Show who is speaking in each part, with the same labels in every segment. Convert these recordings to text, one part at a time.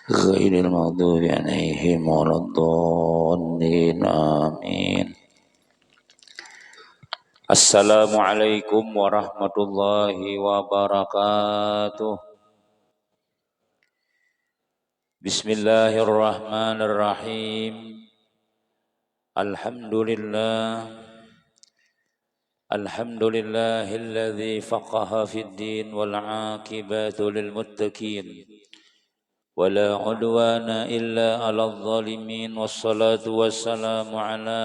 Speaker 1: غير المغضوب عليهم ولا الضالين آمين. Assalamualaikum warahmatullahi wabarakatuh. Bismillahirrahmanirrahim. Alhamdulillahilladzi faqaha fid din wal aqibatu lil muttaqin. ولا عدوان إلا على الظالمين والصلاة والسلام على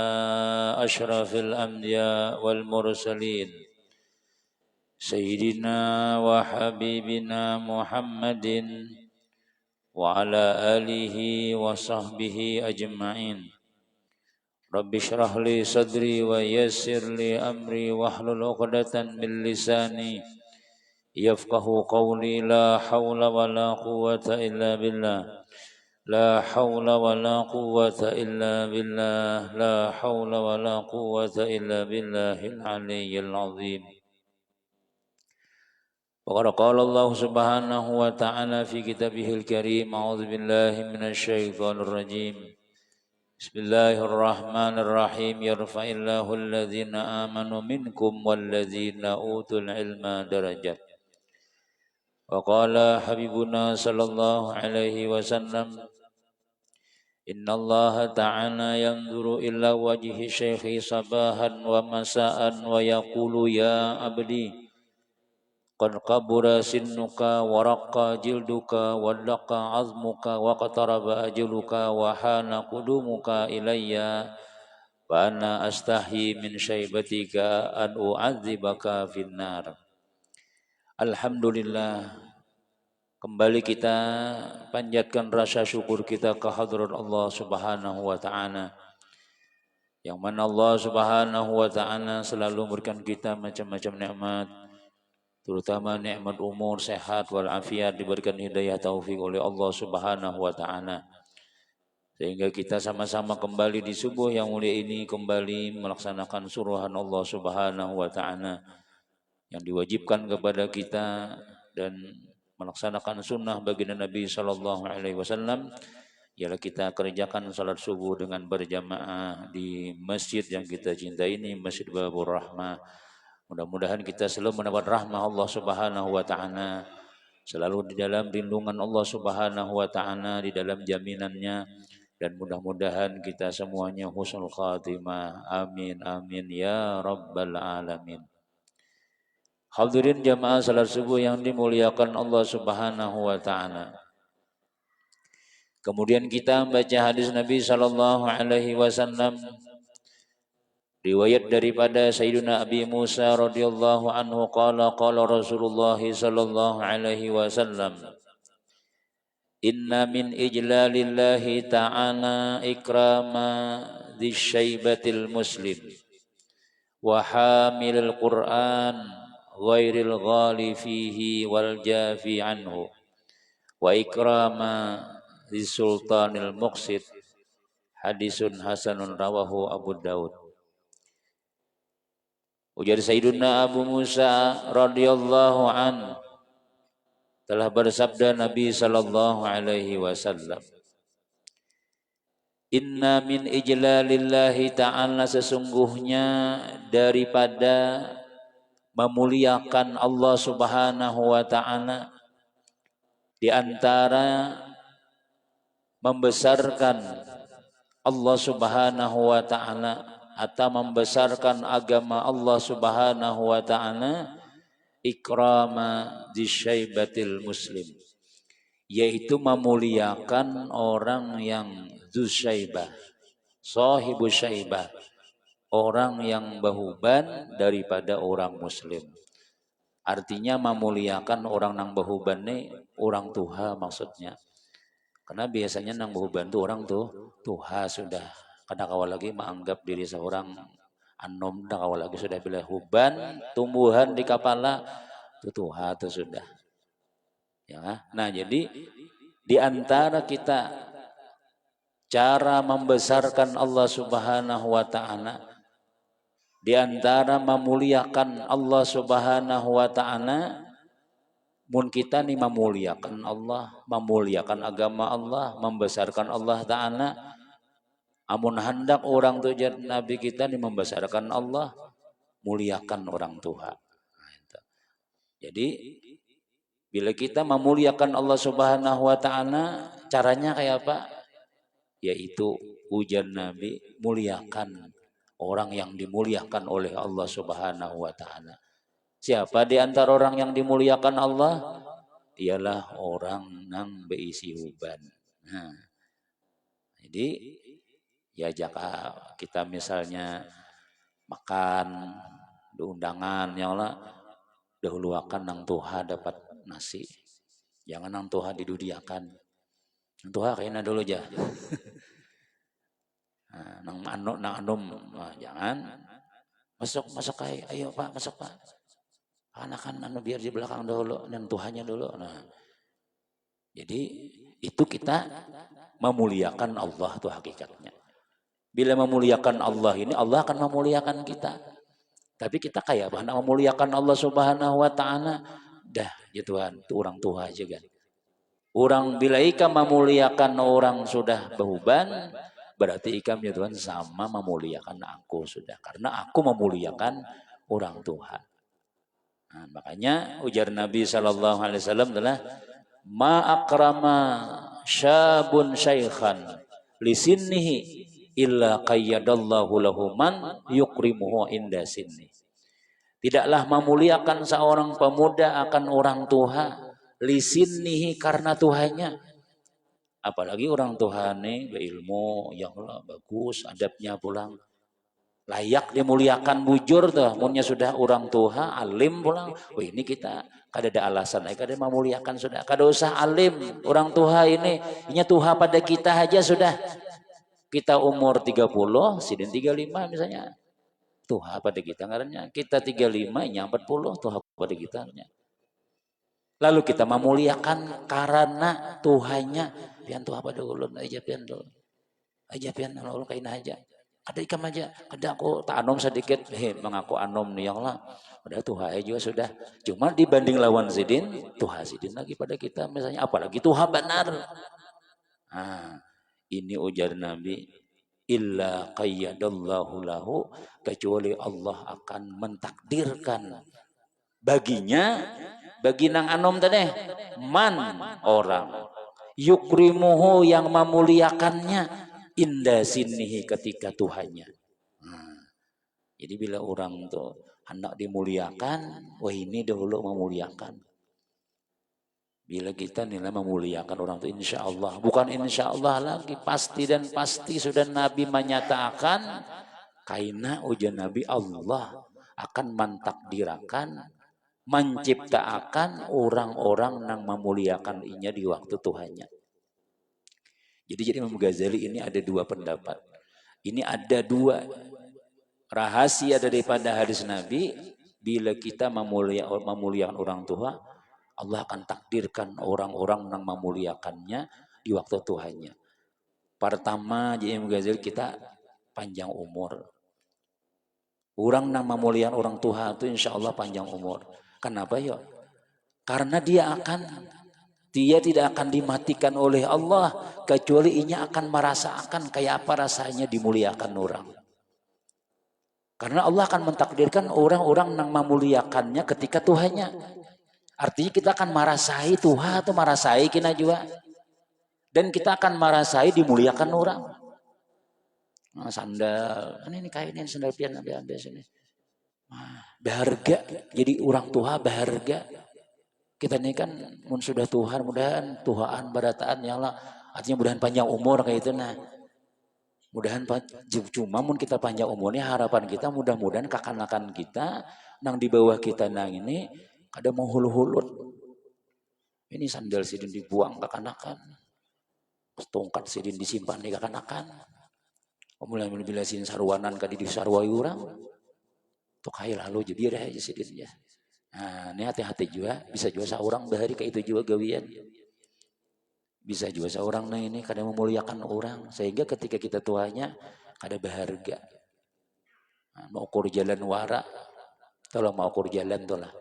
Speaker 1: أشرف الأنبياء والمرسلين سيدنا وحبيبنا محمد وعلى آله وصحبه أجمعين. رب اشرح لي صدري ويسر لي أمري واحلل عقدة من لساني يفقه قولي. لا حول ولا قوة إلا بالله. لا حول ولا قوة إلا بالله. لا حول ولا قوة إلا بالله العلي العظيم. وقد قال الله سبحانه وتعالى في كتابه الكريم: أعوذ بالله من الشيطان الرجيم. بسم الله الرحمن الرحيم. يرفع الله الذين آمنوا منكم والذين أوتوا العلم درجات. وقال حبيبنا صلى الله عليه وسلم: إن الله تعالى ينظر إلى وجه الشيخ صباحا ومساء ويقول: يا عبدي قد كبر سنك ورق جلدك ودق عظمك واقترب أجلك وحان قدومك إلي وأنا أستحي من شيبتك أن أعذبك في النار. Alhamdulillah, kembali kita panjatkan rasa syukur kita ke hadrat Allah Subhanahu wa taala, yang mana Allah Subhanahu wa taala selalu memberikan kita macam-macam nikmat, terutama nikmat umur, sehat wal afiat, diberikan hidayah taufik oleh Allah Subhanahu wa taala, sehingga kita sama-sama kembali di subuh yang mulia ini kembali melaksanakan suruhan Allah Subhanahu wa taala yang diwajibkan kepada kita dan melaksanakan sunnah baginda Nabi Sallallahu Alaihi Wasallam, ialah kita kerjakan salat subuh dengan berjamaah di masjid yang kita cintai ini, Masjid Babur Rahmah. Mudah-mudahan kita selalu mendapat rahmah Allah Subhanahu Wa Taala, selalu di dalam lindungan Allah Subhanahu Wa Taala, di dalam jaminannya, dan mudah-mudahan kita semuanya husnul khatimah. Amin amin ya rabbal alamin. Hadirin jamaah salat subuh yang dimuliakan Allah Subhanahu wa taala. Kemudian kita membaca hadis Nabi sallallahu alaihi wasallam, riwayat daripada Sayyidina Abi Musa radhiyallahu anhu qala Rasulullah sallallahu alaihi wasallam: Inna min ijlalillahi ta'ala ikrama dzisyaibatil muslim wa hamilil Qur'an ghairil ghali fihi wal jafi anhu wa ikrama di sultanil muqsid. Hadisun hasanun rawahu Abu Daud. Ujar Sayyidina Abu Musa radhiyallahu an, telah bersabda Nabi sallallahu alaihi wasallam: Inna min ijlalillahi ta'ala, sesungguhnya daripada memuliakan Allah Subhanahu wa taala, di antara membesarkan Allah Subhanahu wa taala atau membesarkan agama Allah Subhanahu wa taala, ikrama dzisyaibatil muslim, yaitu memuliakan orang yang dzusyaibah, sahibu syaibah, orang yang bahuban daripada orang muslim. Artinya memuliakan orang nang bahuban ini orang tuha maksudnya. Karena biasanya nang bahuban itu orang tuha sudah. Kadang kawal lagi menganggap diri seorang anom, kadang kawal lagi sudah bila huban, tumbuhan di kepala itu tuha itu sudah. Ya, nah jadi di antara kita cara membesarkan Allah Subhanahu wa taala, di antara memuliakan Allah Subhanahu wa taala, Mun kita nih memuliakan Allah, memuliakan agama Allah, membesarkan Allah Ta'ala. Amun hendak orang tuh Nabi kita nih membesarkan Allah, muliakan orang tua. Jadi bila kita memuliakan Allah Subhanahu wa Ta'ala, caranya kayak apa? Yaitu ujar Nabi, muliakan orang yang dimuliakan oleh Allah Subhanahu wa Ta'ala. Siapa di antara orang yang dimuliakan Allah? Ialah orang yang berisi uban. Nah, jadi ya jika kita misalnya makan di undangan, ya Allah, dahuluakan nang tuha dapat nasi. Jangan nang tuha didudiakan. Nang tuha kayaknya dulu aja. Nang anum, jangan. Masuk kayak, ayo Pak, masuk Pak. Anak-anak anu biar di belakang dulu, dan Tuhannya dulu. Nah, jadi itu kita memuliakan Allah tuh hakikatnya. Bila memuliakan Allah ini, Allah akan memuliakan kita. Tapi kita kayak apa? Memuliakan Allah Subhanahu wa Ta'ala. Dah, ya Tuhan, itu orang tua aja kan. Orang bila ikam memuliakan orang sudah behuban, berarti ikam ya Tuhan sama memuliakan aku sudah. Karena aku memuliakan orang Tuhan. Nah, makanya ujar Nabi SAW adalah ma akrama syabun syaikhan lisinnihi illa qayyadallahu lahu man yukrimuhu inda sinni. Tidaklah memuliakan seorang pemuda akan orang tua lisinnihi karena Tuhannya. Apalagi orang Tuhane berilmu, ya Allah bagus, adabnya pulang. Layak dimuliakan bujur tuh, munnya sudah orang tua alim pulang. Wah ini kita kada ada alasan, kada memuliakan sudah, kada usah alim orang tua ini tuha pada kita aja sudah. Kita umur 30, sidin 35 misalnya. Tuha pada kita ngarannya. Kita 35, nya 40 tuha pada kita. Lalu kita memuliakan karena Tuhannya. Pian tuha pada ulun aja pian dulu. Aja pian ulun kain aja. Ada ikam aja, ada aku tak anom sedikit, mengaku anom nih yang lah. Padahal Tuhan juga sudah. Cuma dibanding lawan Zidin, Tuhan Zidin lagi pada kita misalnya. Apalagi Tuhan benar. Nah, ini ujar Nabi. Illa qayyadallahu lahu. Kecuali Allah akan mentakdirkan baginya, bagi nang anom tadi, man orang. Yukrimuhu yang memuliakannya. Indah sinihi ketika Tuhannya. Nah, jadi bila orang tuh hendak dimuliakan, wah ini dahulu memuliakan. Bila kita nilai memuliakan orang tuh insya Allah, bukan insya Allah lagi, pasti dan pasti sudah Nabi menyatakan, kaina ujian Nabi Allah akan mentakdirakan, menciptakan orang-orang yang memuliakan inya di waktu Tuhannya. Jadi Imam Ghazali ini ada dua pendapat. Ini ada dua rahasia daripada hadis Nabi. Bila kita memuliakan orang tua, Allah akan takdirkan orang-orang yang memuliakannya di waktu Tuhannya. Pertama, Imam Ghazali kita panjang umur. Orang yang memuliakan orang tua itu insya Allah panjang umur. Kenapa ya? Karena dia tidak akan dimatikan oleh Allah kecuali inya akan merasakan kayak apa rasanya dimuliakan orang. Karena Allah akan mentakdirkan orang-orang yang memuliakannya ketika Tuhannya. Artinya kita akan merasai Tuhan atau merasai kita juga. Dan kita akan merasai dimuliakan orang. Nah, sandal, ini kainin sandal pian ambil sini. Berharga, jadi orang tua berharga. Kita ini kan sudah Tuhan, mudahan Tuhan barataan ya Allah, artinya mudahan panjang umur kayak itu. Nah, mudahan cuma mun kita panjang umurnya harapan kita mudah-mudahan kakanakan kita nang di bawah kita nang ini kada mau hulu-hulut. Ini sandal sidin dibuang kakanakan, tongkat sidin disimpan di kakanakan. Mulai bila sidin sarwanan kadi disarwai orang, tuh kayak lalu jadi aja sidin ya. Nah, ini hati-hati juga, bisa juga seorang bahari kayak itu juga gawian. Bisa juga seorang nah ini kadang memuliakan orang, sehingga ketika kita tuanya kada berharga. Nah, mau ukur jalan wara, tolong mau ukur jalan tuh lah.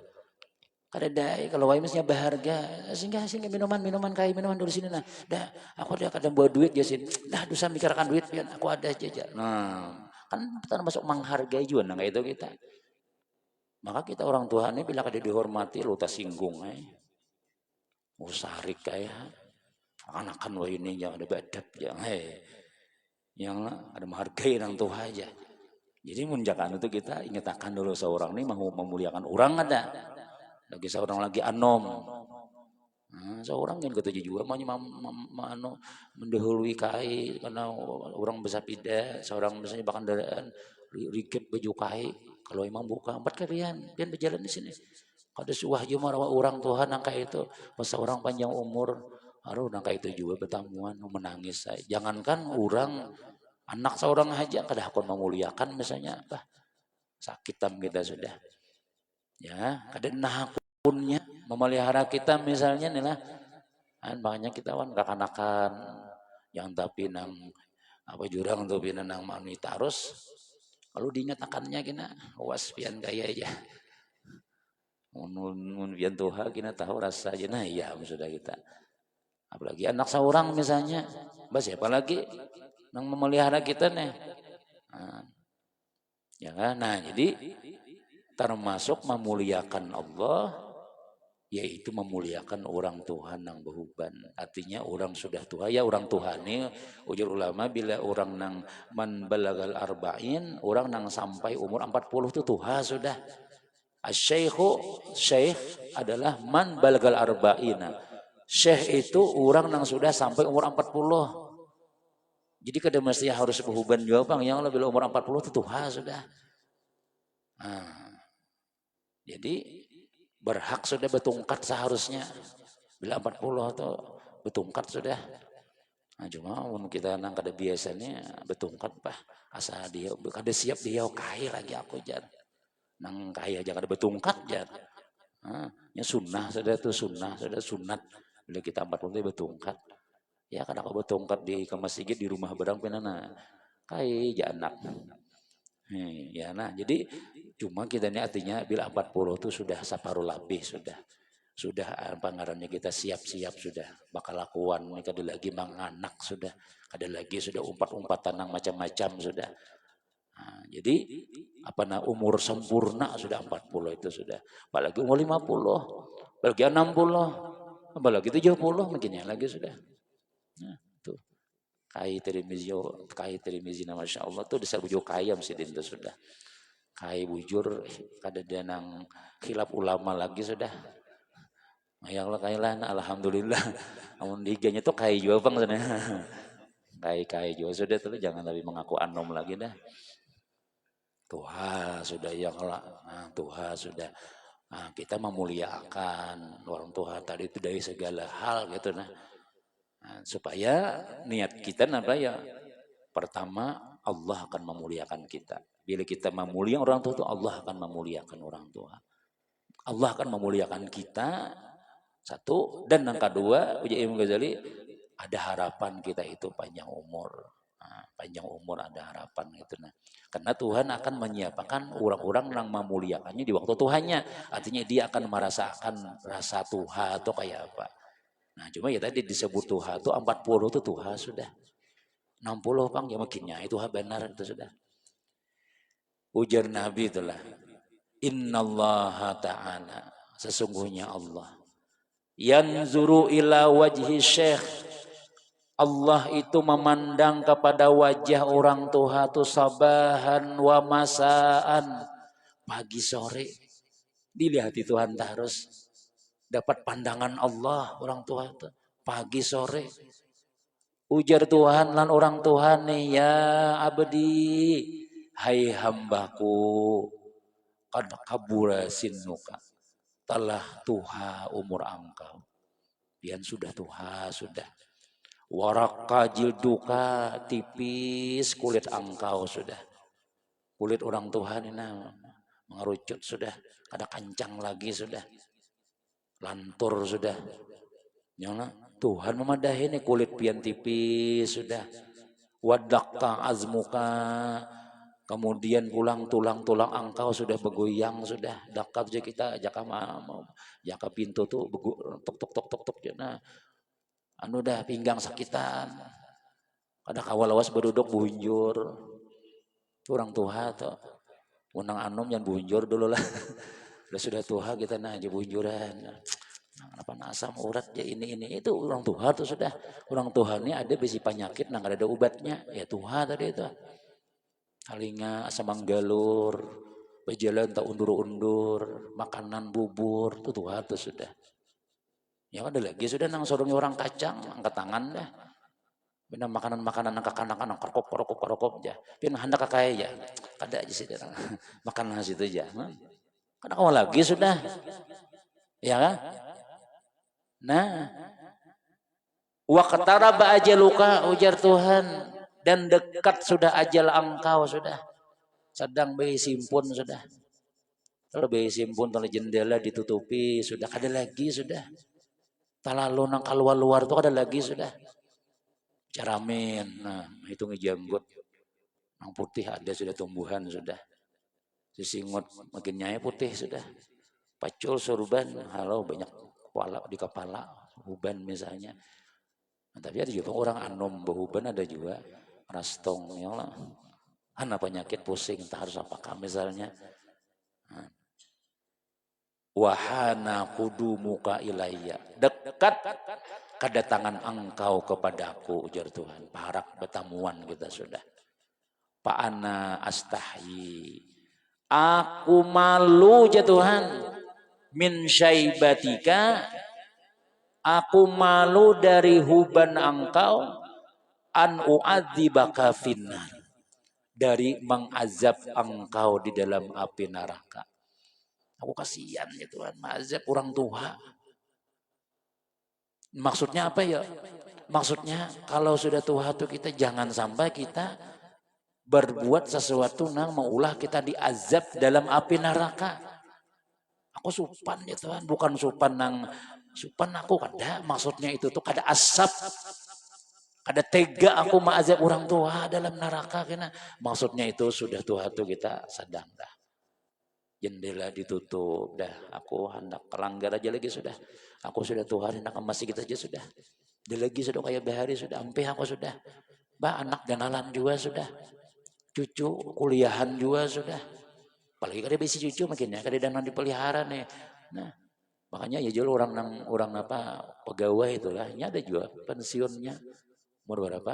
Speaker 1: Kada dai kalau wae mestinya berharga. Sehingga minuman kai minuman dulu sini nah. Dah aku ada kadang bawa duit jasin. Dah dosa mikirkan duit pian aku ada aja. Nah, kan kita masuk menghargai juga nah itu kita. Maka kita orang tua ini bila kada dihormati lu tak singgung Usarik kayak anak-anak wah ini yang ada badap yang yang ada menghargai orang tua aja. Jadi munjakan itu kita ingatkan dulu seorang ini mau memuliakan orang ada. Lagi seorang lagi anom. Nah, seorang yang ketujuh juga mau mendahului kai karena orang besar pida, seorang misalnya bahkan daraan rikip baju kai. Kalau emang buka empat kalian, pian berjalan di sini. Kada suah aja marah orang Tuhan nangka itu, masa orang panjang umur, aduh nangka itu juga bertamuan menangis. Jangankan orang anak seorang aja kada hakon memuliakan misalnya apa sakitan kita sudah. Ya, kada nah punya memelihara kita misalnya nih lah banyak kita kan kakanakan yang tapi nang apa jurang tuh pina nang mani tarus kalau dinyatakannya kina was pian gaya aja mun pian tuha kina tahu rasa aja nah iya sudah kita apalagi anak seorang misalnya bas siapa lagi nang memelihara kita nih nah, ya kan nah jadi termasuk memuliakan Allah yaitu memuliakan orang Tuhan yang behuban. Artinya orang sudah tua ya orang Tuhan ini ujar ulama bila orang nang man balagal arba'in orang nang sampai umur 40 itu tuha sudah. Syekh adalah man balagal arba'ina. Syekh itu orang nang sudah sampai umur 40. Jadi kada mesti harus behuban juga bang yang lebih umur 40 itu tuha sudah. Nah, jadi berhak sudah betungkat seharusnya bila 40 atau betungkat sudah nah cuma kita nang kada biasanya betungkat bah asa dia kada siap dia kaya lagi aku jar nang kaya aja kada betungkat jar ya sunnah sudah itu sunnah sudah sunat bila kita 40 betungkat ya kada kau betungkat di ke masjid di rumah barang pinana kaya aja anak ya nah jadi cuma kita ini artinya bila 40 itu sudah separuh lebih sudah pangarannya kita siap-siap sudah bakal lakuan ini kada lagi manganak sudah kada lagi sudah umpat-umpatan yang macam-macam sudah nah, jadi apa nah umur sempurna sudah 40 itu sudah apalagi umur 50 apalagi 60 apalagi 70 mungkin ya lagi sudah nah, tuh kai Tirmizi masya Allah tuh disebut bujur kaya mesti itu sudah kai bujur kada dia nang khilaf ulama lagi sudah yang lah kai lah alhamdulillah amun diganya tuh kai juga bang sana kai juga sudah tuh jangan lebih mengaku anom lagi dah Tuhan sudah yang lah nah, Tuhan sudah nah, kita memuliakan orang Tuhan tadi itu dari segala hal gitu nah supaya niat kita apa ya pertama Allah akan memuliakan kita bila kita memuliakan orang tua itu Allah akan memuliakan orang tua Allah akan memuliakan kita satu dan yang kedua uji Imam Ghazali ada harapan kita itu panjang umur panjang umur ada harapan gitu nah karena Tuhan akan menyiapkan orang-orang yang memuliakannya di waktu Tuhannya artinya dia akan merasakan rasa Tuhan atau kayak apa. Nah cuma ya tadi disebut Tuhan itu 40 itu Tuhan sudah. 60 bang ya makinnya itu benar itu sudah. Ujar Nabi itulah. Innallaha ta'ala. Sesungguhnya Allah. Yanzuru ila wajhi syekh. Allah itu memandang kepada wajah orang tua itu sabahan wa masaan. Pagi sore. Dilihat Tuhan terus. Dapat pandangan Allah orang tua itu pagi sore ujar Tuhan lan orang Tuhan nih ya abdi hai hambaku kad kabura sinuka telah tuha umur engkau pian sudah tuha sudah waraka jilduka tipis kulit engkau sudah kulit orang Tuhan ini mengerucut sudah ada kancang lagi sudah lantur sudah nyala Tuhan memadahi ini kulit pian tipis sudah wadakka azmuka Kemudian pulang tulang-tulang angkau sudah bergoyang, sudah dekat aja kita jaka mau jaka pintu tuh tok tok tok tok tok nah anu dah pinggang sakitan. Kada kawalawas berduduk bunjur. Orang tua tuh unang anom yang bunjur dulu lah. Sudah tua kita nah aja bunjuran. Apa asam urat ya ini itu orang tua tuh sudah. Orang tua ini ada besi penyakit nang ada obatnya. Ya tua tadi itu. Alinga asam manggalur, berjalan tak undur-undur, makanan bubur, itu tua tuh sudah. Ya ada lagi sudah nang sorongnya orang kacang, angkat tangan dah. Bina makanan-makanan nang kakanak-kanak korokop aja. Pin hendak kakak ya, kada aja sih makan nasi itu aja. Kada kau lagi sudah, ya kan? Nah, waqtaraba ajaluka ujar Tuhan dan dekat sudah ajal engkau sudah. Sedang bayi simpun sudah. Kalau bayi simpun kalau jendela ditutupi sudah kada lagi sudah. Talalu nang keluar luar tuh kada lagi sudah. Caramin, nah itu ngejanggut. Nang putih ada sudah tumbuhan sudah. Sisingot makin nyai putih sudah. Pacul sorban, halo banyak kepala di kepala, uban misalnya. Nah, tapi ada juga orang anom behuban ada juga rastong ya lah. Ana penyakit pusing tak harus apakah misalnya. Nah, wahana kudumuka ilayya. Dekat kedatangan engkau kepadaku ujar Tuhan. Parak bertamuan kita sudah. Fa'ana astahyi. Aku malu ya Tuhan. Min syaibatika. Aku malu dari huban engkau. An u'adzibaka finnar. Dari mengazab engkau di dalam api neraka. Aku kasihan ya Tuhan, mazhab orang tua. Maksudnya apa ya? Maksudnya kalau sudah tua tuh kita jangan sampai kita berbuat sesuatu nang maulah kita diazab dalam api neraka. Aku supan ya Tuhan, bukan supan nang supan aku kada. Maksudnya itu tuh kada asap. Kada tega aku mengazab orang tua dalam neraka kena. Maksudnya itu sudah tua tuh kita sedang dah. Jendela ditutup dah aku hendak kelanggar aja lagi sudah aku sudah Tuhan hendak masih kita aja sudah dia lagi sudah kayak bahari sudah ampe aku sudah anak ganalan juga sudah cucu kuliahan juga sudah apalagi kada bisi cucu makin ya kada dangan dipelihara nih nah makanya ya jual orang apa pegawai itulah ini ada juga pensiunnya umur berapa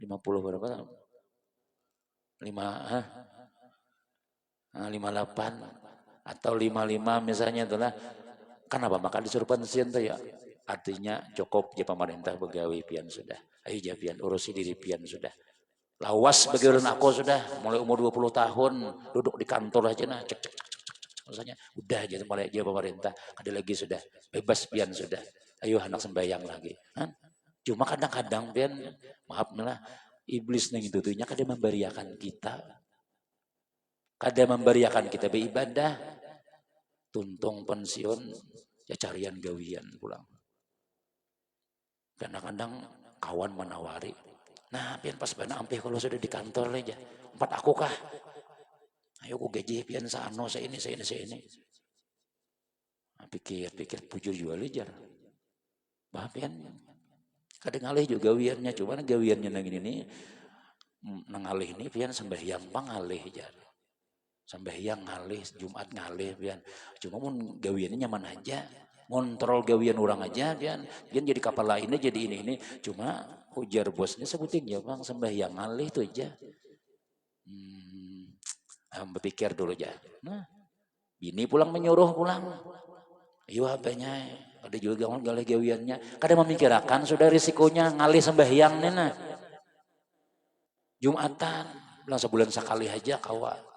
Speaker 1: 50 berapa 58 atau 55 misalnya itulah kenapa maka disuruh pensiun tuh ya artinya cukup ya pemerintah pegawai pian sudah ayo ya pian urusi diri pian sudah lawas bagi orang aku sudah mulai umur 20 tahun duduk di kantor aja nah cek misalnya udah aja mulai aja pemerintah ada lagi sudah bebas pian sudah ayo anak sembahyang lagi kan cuma kadang-kadang pian maaf lah iblis neng itu tuhnya kadang memberiakan kita kada memberiakan kita beribadah tuntung pensiun ya carian gawian pulang kadang-kadang kawan menawari nah pian pas bana ampih kalau sudah di kantor aja empat aku kah ayo ku gaji pian sano saya ini nah, pikir pujur jual aja bah pian kadang ngalih juga gawiannya cuman gawiannya nang ini nangalih ini pian sembahyang pangalih aja sembahyang ngalih Jumat ngalih pian cuma mun gawiannya nyaman aja ngontrol gawian orang aja pian jadi kapal lainnya jadi ini cuma ujar bosnya sebutin ya bang sembahyang ngalih itu aja berpikir dulu aja nah bini pulang menyuruh pulang iya apanya ada juga ngalih gawiannya kadang memikirkan sudah risikonya ngalih sembahyang nena Jumatan bilang sebulan sekali aja kawan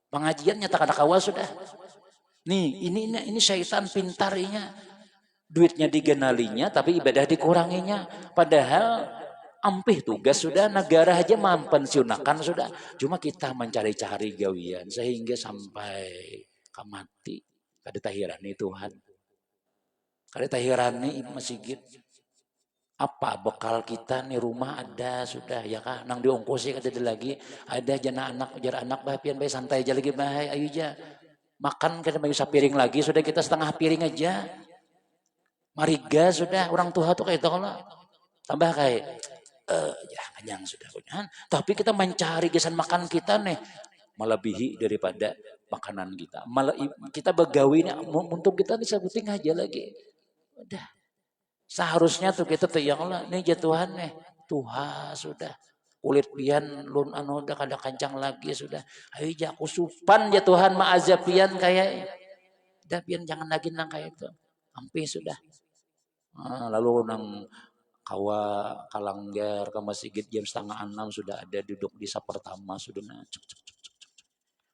Speaker 1: pengajian nyata kada kawa sudah. Nih, ini syaitan pintarnya. Duitnya digenalinya tapi ibadah dikuranginya. Padahal ampih tugas sudah negara aja mempensiunakan sudah. Cuma kita mencari-cari gawian sehingga sampai mati. Kada tahirani Tuhan. Kada tahirani masjid. Apa bekal kita nih, rumah ada sudah ya kan, nang diongkosi ada lagi, ada jana anak ujar anak bapian bae santai aja lagi bae, ayo aja makan kita bayu sapiring lagi sudah, kita setengah piring aja mariga sudah, orang tua tuh kayak itu kalau tambah kayak ya kenyang sudah kan. Tapi kita mencari gesan makan kita nih melebihi daripada makanan kita, malah kita begawi untuk kita disebutin aja lagi udah. Seharusnya tuh kita tuh yang Allah nih jatuhan nih Tuhan sudah kulit pian lun anu udah kada kancang lagi sudah, ayo jaku supan ya Tuhan maazab pian kayak dah pian jangan lagi nang kayak itu ampe sudah. Lalu nang kawa kalanggar ke masjid jam setengah 6 sudah ada duduk di pertama sudah nah cuk, cuk, cuk, cuk, cuk.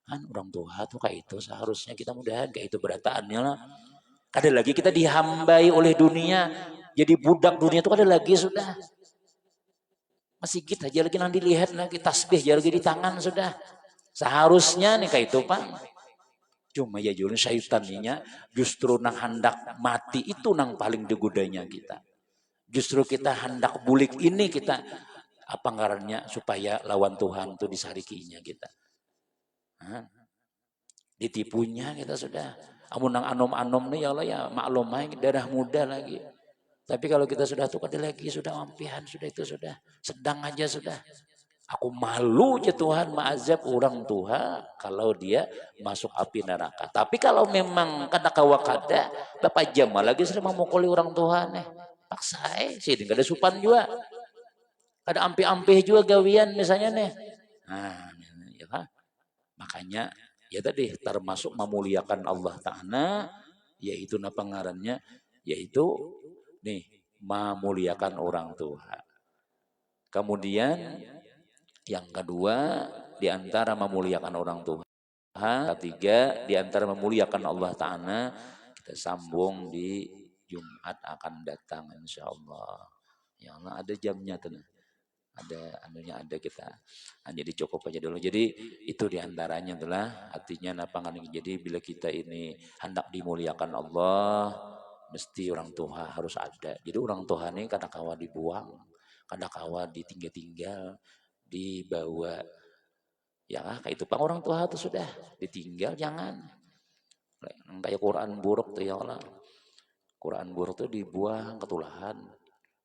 Speaker 1: Kan orang tua tuh kayak itu seharusnya kita mudahan kayak itu berataannya lah. Ada lagi kita dihambai oleh dunia, jadi budak dunia itu ada lagi sudah. Masih kita aja lagi nanti lihat lagi tasbih aja lagi di tangan sudah. Seharusnya nih kayak itu Pak. Cuma ya julun syaitannya justru nang hendak mati itu nang paling digodanya kita. Justru kita hendak bulik ini kita apa ngarannya supaya lawan Tuhan itu disarikinya kita. Nah, ditipunya kita sudah. Amun nang anom-anom nih ya Allah ya maklum aja darah muda lagi. Tapi kalau kita sudah tukar lagi sudah mampihan sudah itu sudah sedang aja sudah. Aku malu aja Tuhan maazab orang Tuhan kalau dia masuk api neraka. Tapi kalau memang kada kawakada Bapak Jamal lagi sering memukuli orang Tuhan nih. Paksa sih tidak ada supan juga. Ada ampe-ampe juga gawian misalnya nih. Nah, ya kan? Makanya ya tadi termasuk memuliakan Allah Ta'ala yaitu pengarannya yaitu nih memuliakan orang tua. Kemudian yang kedua diantara memuliakan orang tua, ketiga diantara memuliakan Allah Ta'ala kita sambung di Jumat akan datang insya Allah. Ya Allah ada jamnya tuh. Ada anunya ada kita. Nah, jadi cukup aja dulu. Jadi itu diantaranya adalah artinya napangan. Jadi bila kita ini hendak dimuliakan Allah, mesti orang tua harus ada. Jadi orang tua ini kadang kawa dibuang, kadang kawa ditinggal-tinggal, dibawa. Ya kayak itu Pak orang tua itu sudah ditinggal jangan. Kayak Quran buruk tuh ya Allah. Quran buruk tuh dibuang ketulahan,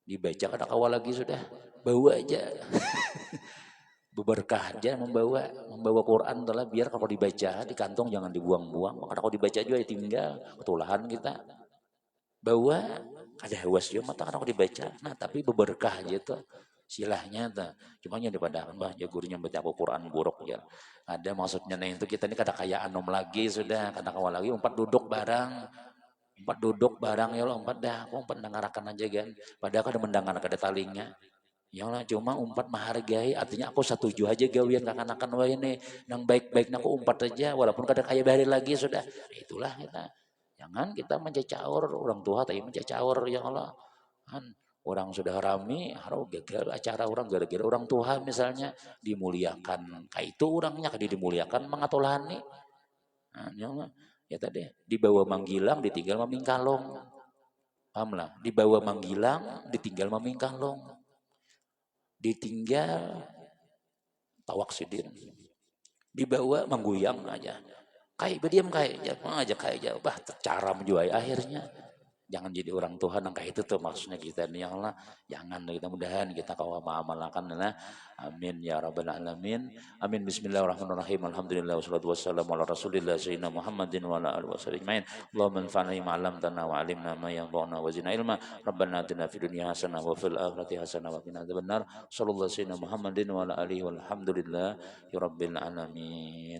Speaker 1: dibaca kadang kawa lagi sudah bawa aja. Berkah aja membawa Quran adalah biar kalau dibaca di kantong jangan dibuang-buang. Karena kalau dibaca juga ya tinggal ketulahan kita. Bawa ada hewas juga mata kalau dibaca. Nah tapi berberkah aja tuh silahnya tuh. Cuma yang daripada bah ya gurunya baca Quran buruk ya. Ada maksudnya nah itu kita ini kada kayak anom lagi sudah kada kawal lagi umpat duduk barang ya Allah umpat dah aku umpat mendengarkan aja kan. Padahal kada mendengar kada talingnya. Ya Allah cuma umpat menghargai artinya aku setuju aja gawian kakan-kakan wae nih nang baik-baiknya aku umpat aja walaupun kada kaya bahari lagi sudah itulah kita jangan kita mencacaur orang tua tapi mencacaur ya Allah kan orang sudah rame harus gagal acara orang gara-gara orang tua misalnya dimuliakan kayak itu orangnya kada dimuliakan mengatolani nah, ya Allah ya tadi dibawa manggilang ditinggal mamingkalong paham lah dibawa manggilang ditinggal mamingkalong ditinggal tawak sidin dibawa mengguyang aja kayak berdiam kayak aja kayak aja bah cara menjual akhirnya jangan jadi orang Tuhan yang kayak itu tuh maksudnya kita nih ya Allah jangan kita mudahan kita kau mengamalkan lah amin ya rabbal alamin amin bismillahirrahmanirrahim alhamdulillah wassalatu wassalamu ala rasulillah sayyidina Muhammadin wa ala alihi wasallam Allahumma anfa'na bima 'allamtana wa 'allimna ma yanfa'una wa zidna ilma rabbana atina fid dunya hasanah wa fil akhirati hasanah wa qina adzabannar sallallahu sayyidina Muhammadin wa ala alihi walhamdulillah ya rabbil alamin.